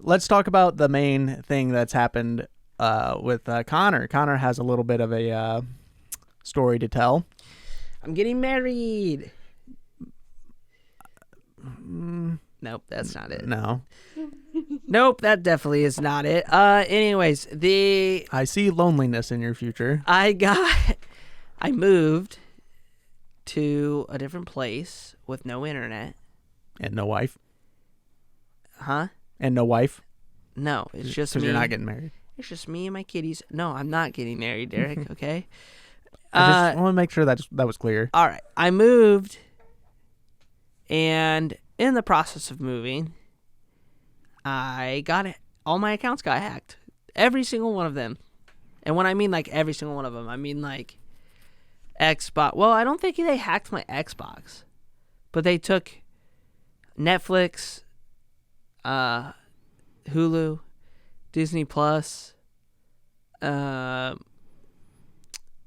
Let's talk about the main thing that's happened with Connor. Connor has a little bit of a story to tell. I'm getting married. Nope, that's not it. No. Nope, that definitely is not it. Anyways, I see loneliness in your future. I moved to a different place with no internet. And no wife. Huh? And no wife. No, it's just me. Because you're not getting married. It's just me and my kitties. No, I'm not getting married, Derek. Okay. I just want to make sure that was clear. All right, I moved, and in the process of moving, I got it. All my accounts got hacked. Every single one of them. And when I mean like every single one of them, I mean like Xbox. Well, I don't think they hacked my Xbox, but they took Netflix, Hulu, Disney Plus,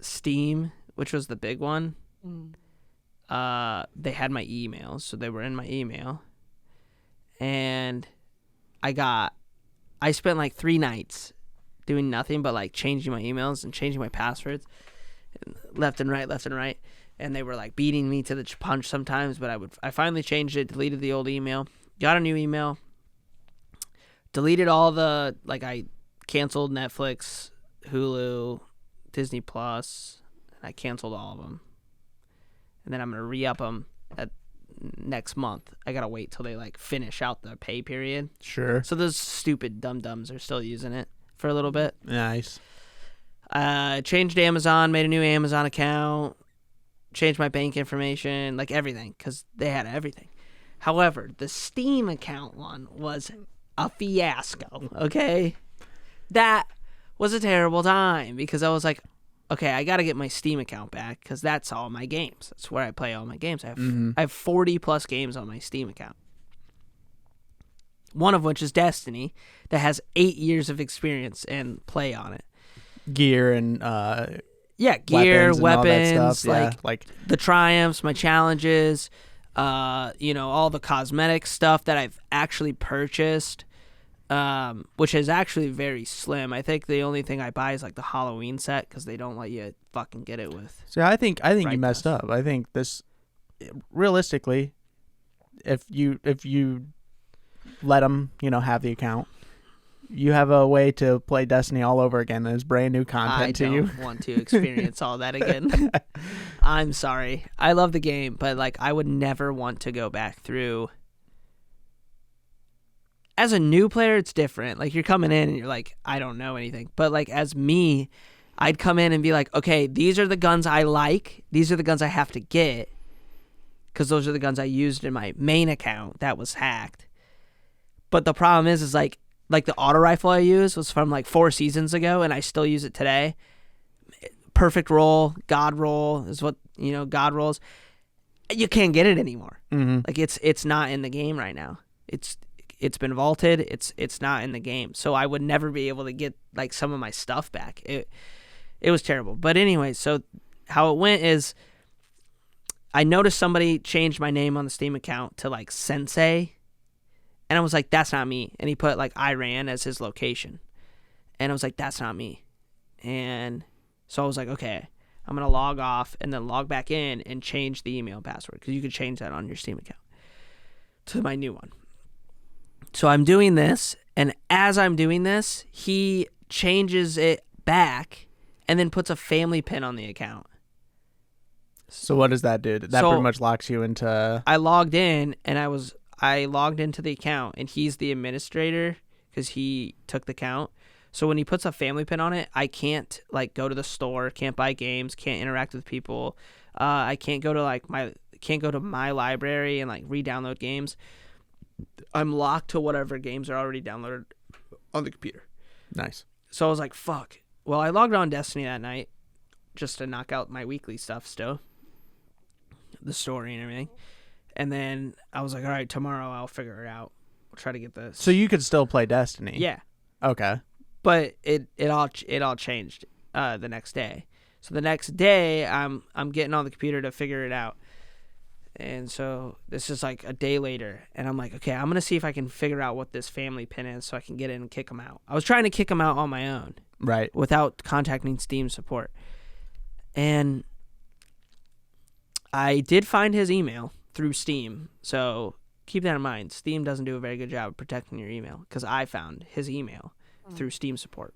Steam, which was the big one. They had my emails, so they were in my email. And I spent like 3 nights doing nothing but like changing my emails and changing my passwords left and right. And they were like beating me to the punch sometimes, but I finally changed it, deleted the old email, got a new email, deleted all the, like I canceled Netflix, Hulu, Disney Plus, and I canceled all of them. And then I'm going to re-up them next month. I got to wait till they like finish out the pay period. Sure. So those stupid dum-dums are still using it for a little bit. Nice. Changed Amazon, made a new Amazon account, changed my bank information, like everything, because they had everything. However, the Steam account one was a fiasco, okay? That was a terrible time because I was like, okay, I got to get my Steam account back because that's all my games. That's where I play all my games. I have 40 plus games on my Steam account. One of which is Destiny that has 8 years of experience and play on it. Gear and gear, weapons, yeah, like the triumphs, my challenges, all the cosmetic stuff that I've actually purchased, which is actually very slim. I think the only thing I buy is like the Halloween set because they don't let you fucking get it with. See, I think you messed up. I think this, realistically, if you let them, have the account, you have a way to play Destiny all over again. There's brand new content to you. I don't want to experience all that again. I'm sorry. I love the game, but like I would never want to go back through. As a new player, it's different. Like you're coming in and you're like, I don't know anything. But like as me, I'd come in and be like, okay, these are the guns I like. These are the guns I have to get. Because those are the guns I used in my main account that was hacked. But the problem is like the auto rifle I used was from like 4 seasons ago, and I still use it today. Perfect roll, God roll is what God rolls. You can't get it anymore. Mm-hmm. Like it's not in the game right now. It's been vaulted. It's not in the game, so I would never be able to get like some of my stuff back. It was terrible. But anyway, so how it went is I noticed somebody changed my name on the Steam account to like Sensei. And I was like, that's not me. And he put like Iran as his location. And I was like, that's not me. And so I was like, okay, I'm going to log off and then log back in and change the email password. Because you could change that on your Steam account to my new one. So I'm doing this. And as I'm doing this, he changes it back and then puts a family pin on the account. So what does that do? That pretty much locks you into... I logged in and I logged into the account, and he's the administrator because he took the account. So when he puts a family pin on it, I can't like go to the store, can't buy games, can't interact with people. I can't go to my library and like re-download games. I'm locked to whatever games are already downloaded on the computer. Nice. So I was like, fuck. Well, I logged on Destiny that night just to knock out my weekly stuff still, the story and everything. And then I was like, all right, tomorrow I'll figure it out. I'll try to get this. So you could still play Destiny? Yeah. Okay. But it all changed the next day. So the next day, I'm getting on the computer to figure it out. And so this is like a day later, and I'm like, okay, I'm gonna see if I can figure out what this family pin is so I can get in and kick him out. I was trying to kick him out on my own, Right. without contacting Steam support. And I did find his email through Steam, so keep that in mind. Steam doesn't do a very good job of protecting your email, because I found his email through Steam support,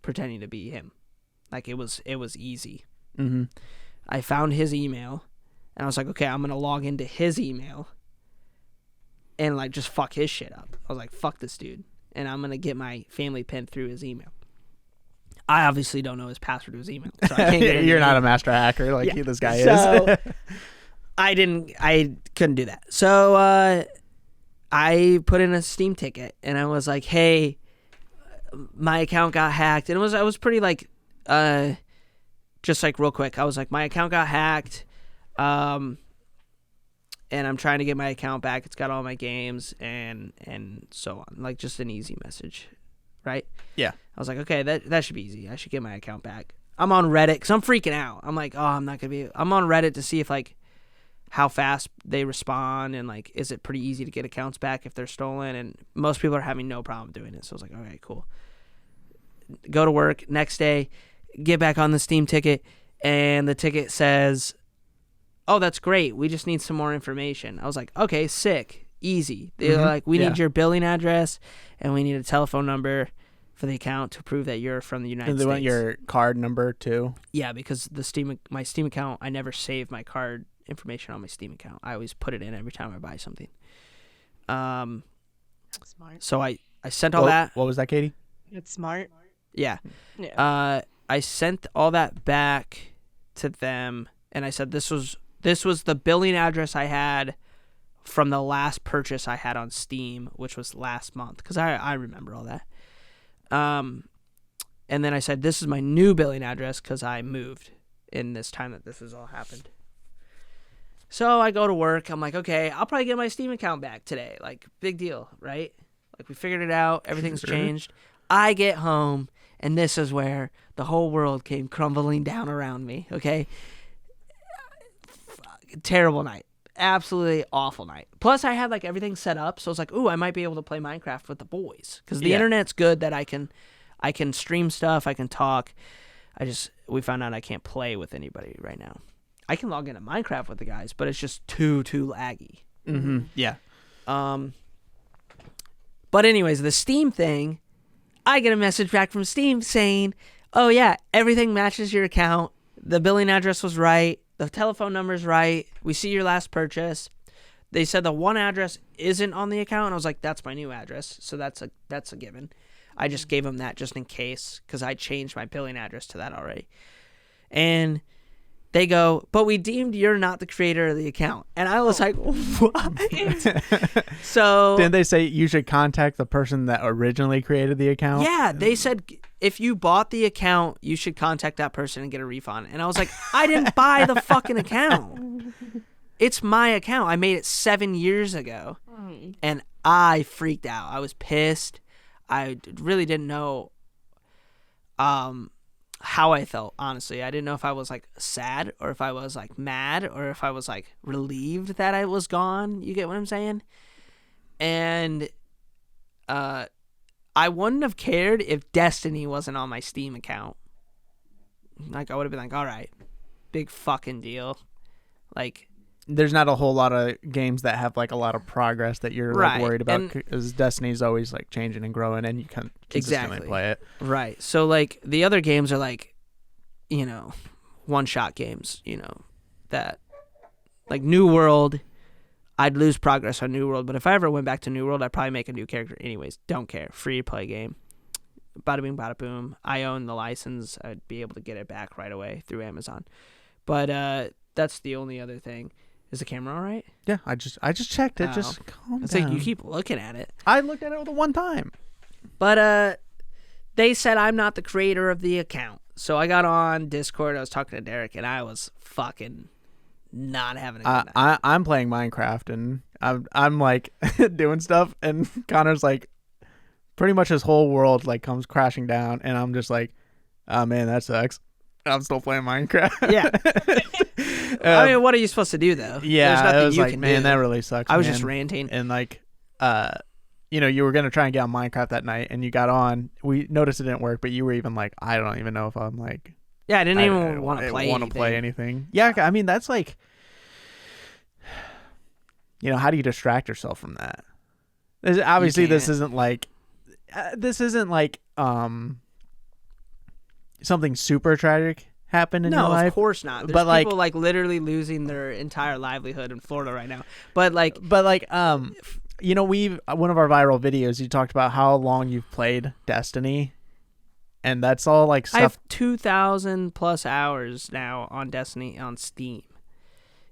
pretending to be him. Like, it was easy. Mm-hmm. I found his email, and I was like, okay, I'm going to log into his email and, like, just fuck his shit up. I was like, fuck this dude, and I'm going to get my family pin through his email. I obviously don't know his password to his email, so I can't get in. You're not a master hacker like this guy So is. I couldn't do that. So I put in a Steam ticket, and I was like, hey, my account got hacked. And I was pretty, like, just like real quick, I was like, my account got hacked, and I'm trying to get my account back. It's got all my games and so on. Like, just an easy message, right? Yeah. I was like, okay, that should be easy. I should get my account back. I'm on Reddit because I'm freaking out. I'm like, oh, I'm not gonna be. I'm on Reddit to see if, like, how fast they respond, and, like, is it pretty easy to get accounts back if they're stolen? And most people are having no problem doing it. So I was like, okay, cool. Go to work next day, get back on the Steam ticket, and the ticket says, oh, that's great, we just need some more information. I was like, okay, sick, easy. They're like, we need your billing address, and we need a telephone number for the account to prove that you're from the United States. They want your card number too? Yeah, because my Steam account, I never save my card information on my Steam account. I always put it in every time I buy something. That's smart. So I sent all that. What was that, Katie? It's smart. Yeah. Yeah. I sent all that back to them, and I said this was the billing address I had from the last purchase I had on Steam, which was last month, because I remember all that. And then I said, this is my new billing address because I moved in this time that this has all happened. So I go to work. I'm like, okay, I'll probably get my Steam account back today. Like, big deal, right? Like, we figured it out. Everything's changed. I get home, and this is where the whole world came crumbling down around me, okay? Terrible night. Absolutely awful night. Plus, I had, like, everything set up, so I was like, ooh, I might be able to play Minecraft with the boys. Because the internet's good that I can stream stuff, I can talk. We found out I can't play with anybody right now. I can log into Minecraft with the guys, but it's just too laggy. Mm-hmm. Yeah. But anyways, the Steam thing, I get a message back from Steam saying, oh yeah, everything matches your account. The billing address was right. The telephone number's right. We see your last purchase. They said the one address isn't on the account. And I was like, that's my new address. So that's a given. I just gave them that just in case, because I changed my billing address to that already. And they go, but we deemed you're not the creator of the account. And I was like, what? So didn't they say you should contact the person that originally created the account? Yeah, they said if you bought the account, you should contact that person and get a refund. And I was like, I didn't buy the fucking account. It's my account. I made it 7 years ago. And I freaked out. I was pissed. I really didn't know how I felt, honestly. I didn't know if I was, like, sad, or if I was, like, mad, or if I was, like, relieved that I was gone. You get what I'm saying? And I wouldn't have cared if Destiny wasn't on my Steam account. Like, I would have been like, all right, big fucking deal. Like, there's not a whole lot of games that have, like, a lot of progress that you're like, worried about, because Destiny's always, like, changing and growing, and you can consistently play it. Right. So, like, the other games are, like, you know, one-shot games, you know, that, like, New World, I'd lose progress on New World, but if I ever went back to New World, I'd probably make a new character anyways. Don't care. Free-to-play game. Bada bing, bada boom. I own the license. I'd be able to get it back right away through Amazon. But that's the only other thing. Is the camera all right? Yeah, I just checked it. Just calm it's down. like you keep looking at it. I looked at it the one time. But they said I'm not the creator of the account. So I got on Discord. I was talking to Derek, and I was fucking not having a good night. I'm playing Minecraft, and I'm like doing stuff, and Connor's like, pretty much his whole world like comes crashing down, and I'm just like, oh man, that sucks. I'm still playing Minecraft. Yeah. I mean, what are you supposed to do though? Yeah, There's nothing I was you like, can man, do. that really sucks. I was man. just ranting. And like, you were gonna try and get on Minecraft that night, and you got on. We noticed it didn't work, but you were even like, I don't even know if I'm like, Yeah, I didn't even want to play anything. Yeah, I mean that's like, how do you distract yourself from that? Obviously, this isn't like something super tragic happened in your life. No, of course not. There's but people like literally losing their entire livelihood in Florida right now. But like, one of our viral videos, you talked about how long you've played Destiny, and that's all like stuff. I have 2,000 plus hours now on Destiny on Steam.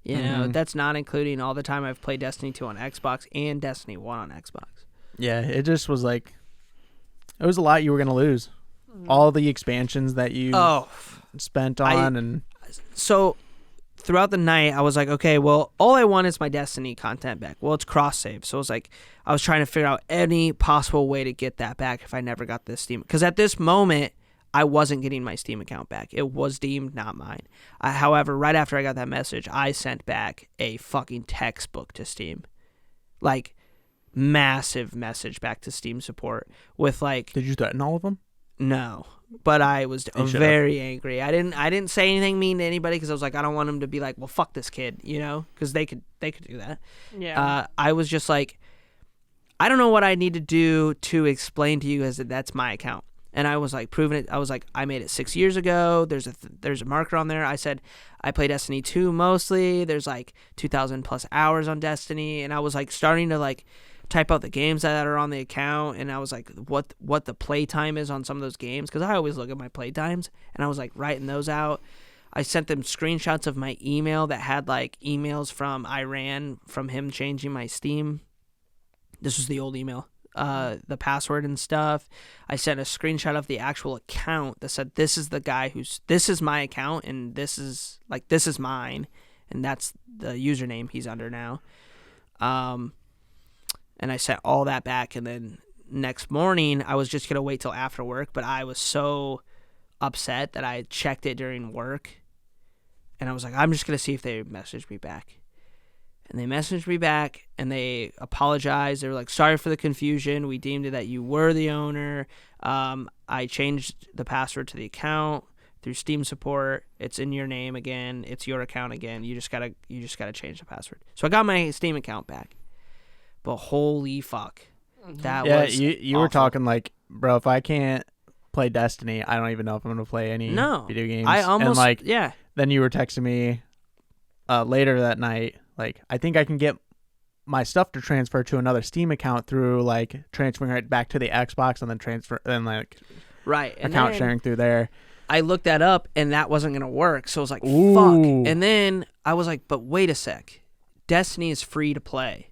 That's not including all the time I've played Destiny 2 on Xbox and Destiny 1 on Xbox. Yeah, it just was like, it was a lot you were gonna lose. All the expansions that you spent on, so throughout the night I was like, okay, well, all I want is my Destiny content back. Well, it's cross save, so it was like I was trying to figure out any possible way to get that back if I never got this Steam, because at this moment I wasn't getting my Steam account back. It was deemed not mine. However, right after I got that message, I sent back a fucking textbook to Steam, like massive message back to Steam support with like. Did you threaten all of them? No, but I was very angry. I didn't say anything mean to anybody because I was like, I don't want them to be like, well, fuck this kid, because they could do that. Yeah. I was just like, I don't know what I need to do to explain to you guys that that's my account. And I was like proving it. I was like, I made it 6 years ago. There's a marker on there. I said I play Destiny 2 mostly. There's like 2,000 plus hours on Destiny, and I was like starting to like type out the games that are on the account, and I was like, what the play time is on some of those games, because I always look at my play times, and I was like writing those out. I sent them screenshots of my email that had like emails from Iran from him changing my Steam. This was the old email. The password and stuff. I sent a screenshot of the actual account that said, this is the guy this is my account, and this is mine, and that's the username he's under now. And I sent all that back, and then next morning I was just going to wait till after work, but I was so upset that I checked it during work, and I was like, I'm just going to see if they messaged me back. And they messaged me back, and they apologized. They were like, sorry for the confusion. We deemed it that you were the owner. I changed the password to the account through Steam support. It's in your name again. It's your account again. You just gotta change the password. So I got my Steam account back. But holy fuck, that was you were talking like, bro, if I can't play Destiny, I don't even know if I'm gonna play any video games. I almost and Then you were texting me later that night, like, I think I can get my stuff to transfer to another Steam account through like transferring it back to the Xbox and then right account sharing through there. I looked that up, and that wasn't gonna work. So I was like, Ooh. fuck. And then I was like, but wait a sec, Destiny is free to play.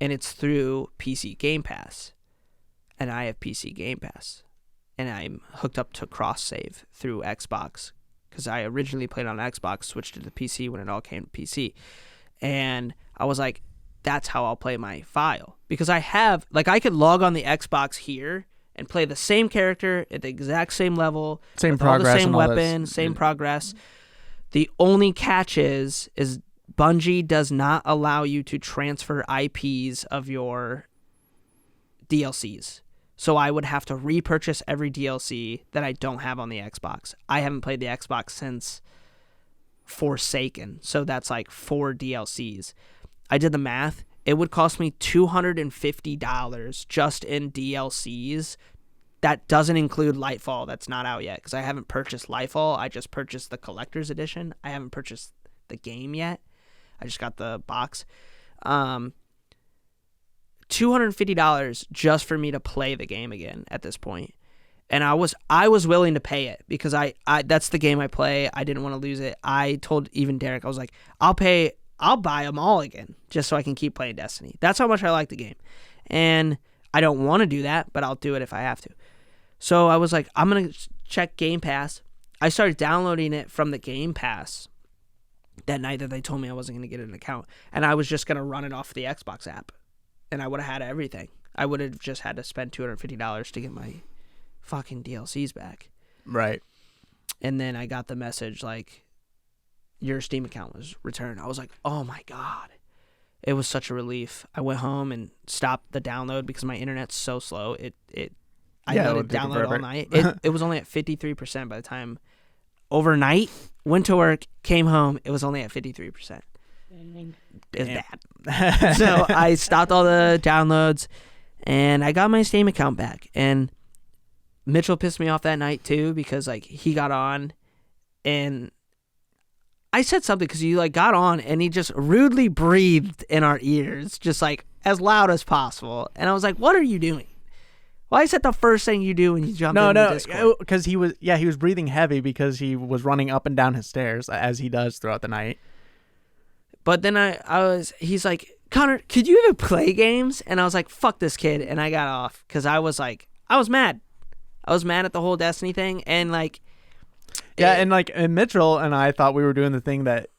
And it's through PC Game Pass. And I have PC Game Pass. And I'm hooked up to cross-save through Xbox. Because I originally played on Xbox, switched to the PC when it all came to PC. And I was like, that's how I'll play my file. Because I could log on the Xbox here and play the same character at the exact same level. Same with progress. All the same and all weapon, this. same progress. The only catch is Bungie does not allow you to transfer IPs of your DLCs. So I would have to repurchase every DLC that I don't have on the Xbox. I haven't played the Xbox since Forsaken. So that's like 4 DLCs. I did the math. It would cost me $250 just in DLCs. That doesn't include Lightfall. That's not out yet because I haven't purchased Lightfall. I just purchased the collector's edition. I haven't purchased the game yet. I just got the box. $250 just for me to play the game again at this point. And I was willing to pay it because I that's the game I play. I didn't want to lose it. I told even Derek, I was like, I'll buy them all again just so I can keep playing Destiny. That's how much I like the game. And I don't want to do that, but I'll do it if I have to. So I was like, I'm going to check Game Pass. I started downloading it from the Game Pass that night that they told me I wasn't going to get an account. And I was just going to run it off the Xbox app. And I would have had everything. I would have just had to spend $250 to get my fucking DLCs back. Right. And then I got the message like, your Steam account was returned. I was like, oh my God. It was such a relief. I went home and stopped the download because my internet's so slow. I let it download all night. It was only at 53% by the time overnight, went to work, came home, it was only at 53%. It's bad. So I stopped all the downloads and I got my Steam account back. And Mitchell pissed me off that night too because like he got on and I said something because he like got on and he just rudely breathed in our ears, just like as loud as possible. And I was like, what are you doing? Why is that the first thing you do when you jump into Discord? Because he was breathing heavy because he was running up and down his stairs as he does throughout the night. But then he's like, Connor, could you even play games? And I was like, fuck this kid. And I got off because I was mad. I was mad at the whole Destiny thing. And like, and Mitchell and I thought we were doing the thing that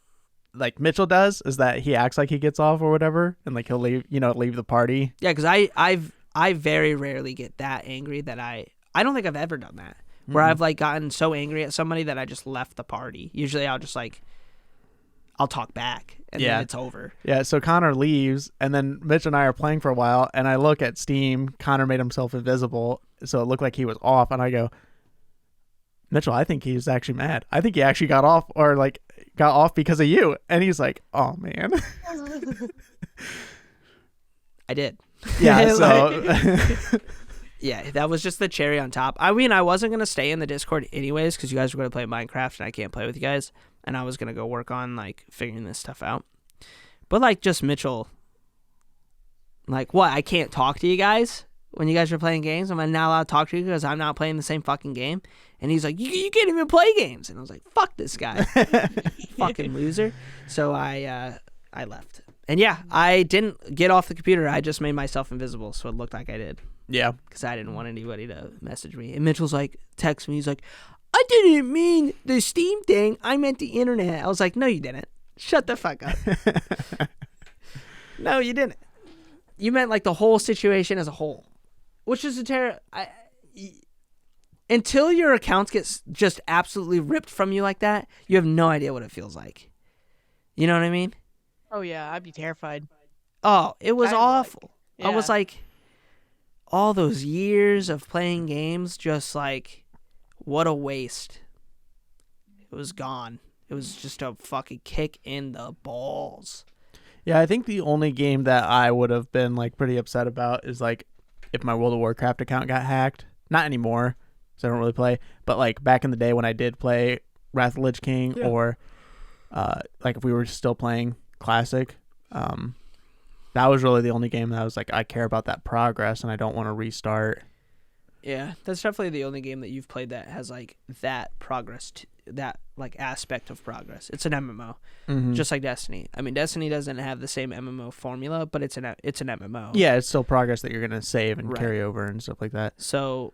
like Mitchell does is that he acts like he gets off or whatever. And like he'll leave the party. Yeah. Cause I very rarely get that angry that I don't think I've ever done that where I've like gotten so angry at somebody that I just left the party. Usually I'll just like, I'll talk back and then it's over. Yeah. So Connor leaves and then Mitch and I are playing for a while and I look at Steam. Connor made himself invisible. So it looked like he was off and I go, Mitchell, I think he's actually mad. I think he actually got off because of you. And he's like, oh man. I did. Yeah. So yeah, that was just the cherry on top. I mean, I wasn't going to stay in the Discord anyways because you guys were going to play Minecraft and I can't play with you guys. And I was going to go work on like figuring this stuff out. But like just Mitchell, like what? I can't talk to you guys when you guys are playing games. Am I not allowed to talk to you because I'm not playing the same fucking game? And he's like, you can't even play games. And I was like, fuck this guy. Fucking loser. So I left. And yeah, I didn't get off the computer. I just made myself invisible so it looked like I did. Yeah. Because I didn't want anybody to message me. And Mitchell's like, text me. He's like, I didn't mean the Steam thing. I meant the internet. I was like, no, you didn't. Shut the fuck up. No, you didn't. You meant like the whole situation as a whole. Which is until your accounts get just absolutely ripped from you like that, you have no idea what it feels like. You know what I mean? Oh yeah, I'd be terrified. Oh, it was awful. Yeah. I was like, all those years of playing games, just like, what a waste. It was gone. It was just a fucking kick in the balls. Yeah, I think the only game that I would have been like pretty upset about is like if my World of Warcraft account got hacked. Not anymore, because I don't really play. But like back in the day when I did play Wrath of the Lich King, or like if we were still playing Classic, that was really the only game that I was like, I care about that progress and I don't want to restart. Yeah, that's definitely the only game that you've played that has like that progress, that like aspect of progress. It's an MMO, just like Destiny. I mean, Destiny doesn't have the same MMO formula, but it's an MMO. Yeah, it's still progress that you're gonna save and carry over and stuff like that. So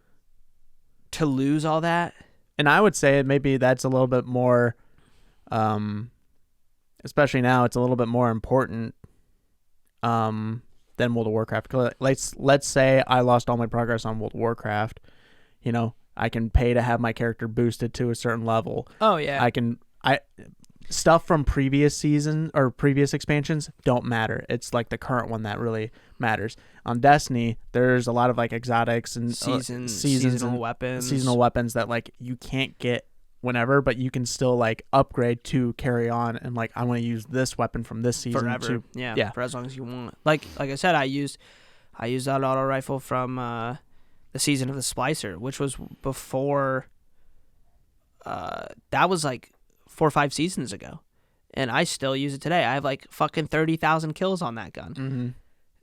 to lose all that, and I would say maybe that's a little bit more, especially now, it's a little bit more important, than World of Warcraft. Let's say I lost all my progress on World of Warcraft. You know, I can pay to have my character boosted to a certain level. Oh yeah. Stuff from previous season or previous expansions don't matter. It's like the current one that really matters. On Destiny, there's a lot of like exotics and seasonal weapons that like you can't get whenever, but you can still like upgrade to carry on and like I want to use this weapon from this season forever. Yeah, for as long as you want. Like I said, I used that auto rifle from the season of the Splicer, which was before that was like 4 or 5 seasons ago, and I still use it today. I have like fucking 30,000 kills on that gun,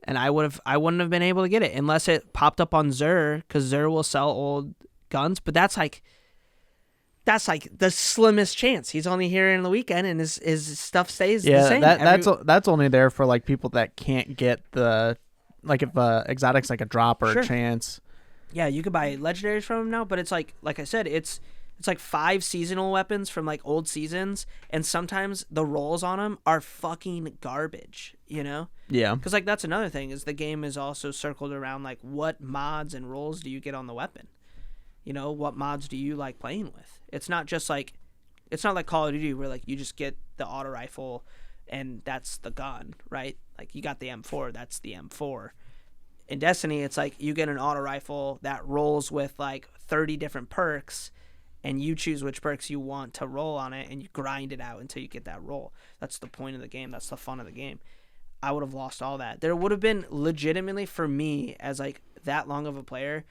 and I wouldn't have been able to get it unless it popped up on Xur, because Xur will sell old guns, but that's like the slimmest chance. He's only here in the weekend, and his stuff stays the same. That's only there for like people that can't get the, like if exotics like a drop or a chance. Yeah, you could buy legendaries from him now, but it's like I said, it's like 5 seasonal weapons from like old seasons, and sometimes the rolls on them are fucking garbage, you know? Yeah. Because like that's another thing, is the game is also circled around like what mods and rolls do you get on the weapon? You know, what mods do you like playing with? It's not like Call of Duty where like you just get the auto rifle and that's the gun, right? Like you got the M4, that's the M4. In Destiny, it's like you get an auto rifle that rolls with like 30 different perks, and you choose which perks you want to roll on it, and you grind it out until you get that roll. That's the point of the game. That's the fun of the game. I would have lost all that. There would have been legitimately, for me, as like that long of a player,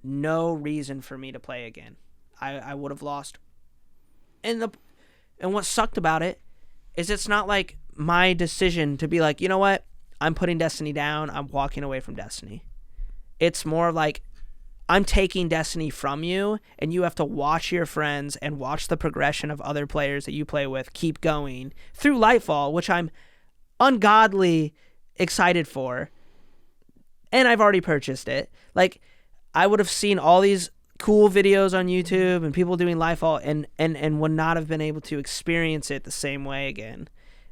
no reason for me to play again. I would have lost. And what sucked about it is it's not like my decision to be like, you know what? I'm putting Destiny down. I'm walking away from Destiny. It's more like I'm taking Destiny from you, and you have to watch your friends and watch the progression of other players that you play with keep going through Lightfall, which I'm ungodly excited for. And I've already purchased it. Like, I would have seen all these cool videos on YouTube and people doing Lightfall and would not have been able to experience it the same way again.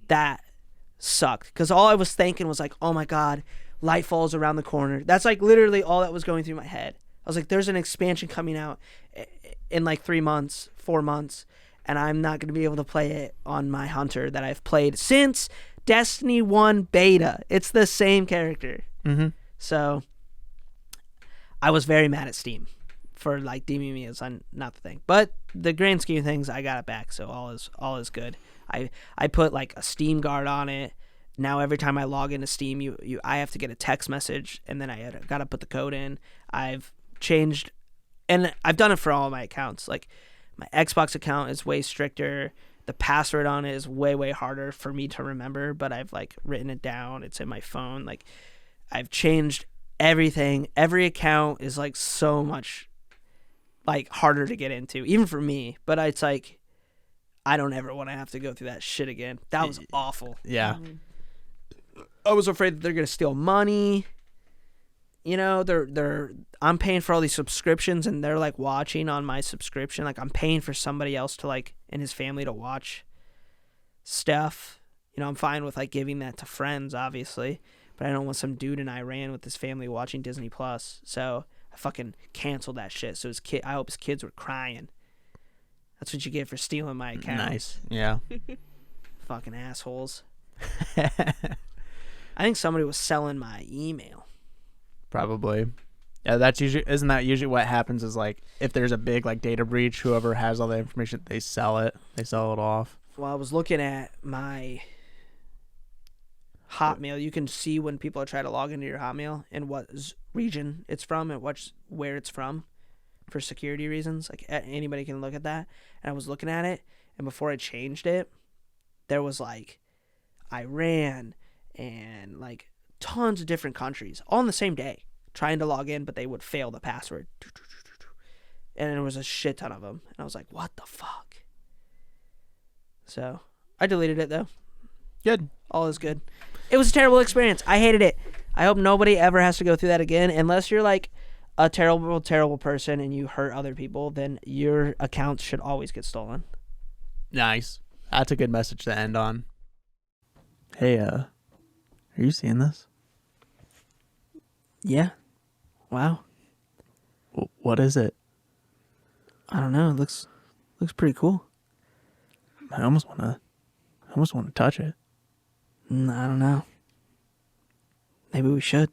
That sucked, because all I was thinking was like, oh my god, Lightfall's around the corner. That's like literally all that was going through my head. I was like, there's an expansion coming out in like 3 months, 4 months, and I'm not going to be able to play it on my Hunter that I've played since Destiny 1 beta. It's the same character. Mm-hmm. So I was very mad at Steam for like deeming me as not the thing. But the grand scheme of things, I got it back, so all is good. I put like a Steam guard on it. Now every time I log into Steam, I have to get a text message, and then I got to put the code in. I've changed, and I've done it for all of my accounts. Like my Xbox account is way stricter. The password on it is way harder for me to remember, but I've like written it down. It's in my phone. Like I've changed everything. Every account is like so much like harder to get into, even for me. But it's like I don't ever want to have to go through that shit again. That was awful. Yeah. I was afraid that they're gonna steal money. You know, I'm paying for all these subscriptions, and they're like watching on my subscription. Like I'm paying for somebody else to like and his family to watch stuff. You know, I'm fine with like giving that to friends, obviously, but I don't want some dude in Iran with his family watching Disney Plus. So I fucking canceled that shit. So I hope his kids were crying. That's what you get for stealing my account. Nice. Yeah. Fucking assholes. I think somebody was selling my email. Probably. Yeah, isn't that usually what happens is like if there's a big like data breach, whoever has all the information, they sell it off. Well, I was looking at my Hotmail. You can see when people are trying to log into your Hotmail and what region it's from and where it's from for security reasons. Like anybody can look at that. And I was looking at it, and before I changed it, there was like Iran and like tons of different countries all on the same day trying to log in, but they would fail the password. And there was a shit ton of them. And I was like, what the fuck? So I deleted it though. Good. All is good. It was a terrible experience. I hated it. I hope nobody ever has to go through that again, unless you're like a terrible person and you hurt other people. Then your accounts should always get stolen. Nice. That's a good message to end on. Hey, are you seeing this? Yeah. Wow. What is it? I don't know. It looks pretty cool. I almost want to touch it. I don't know. Maybe we should.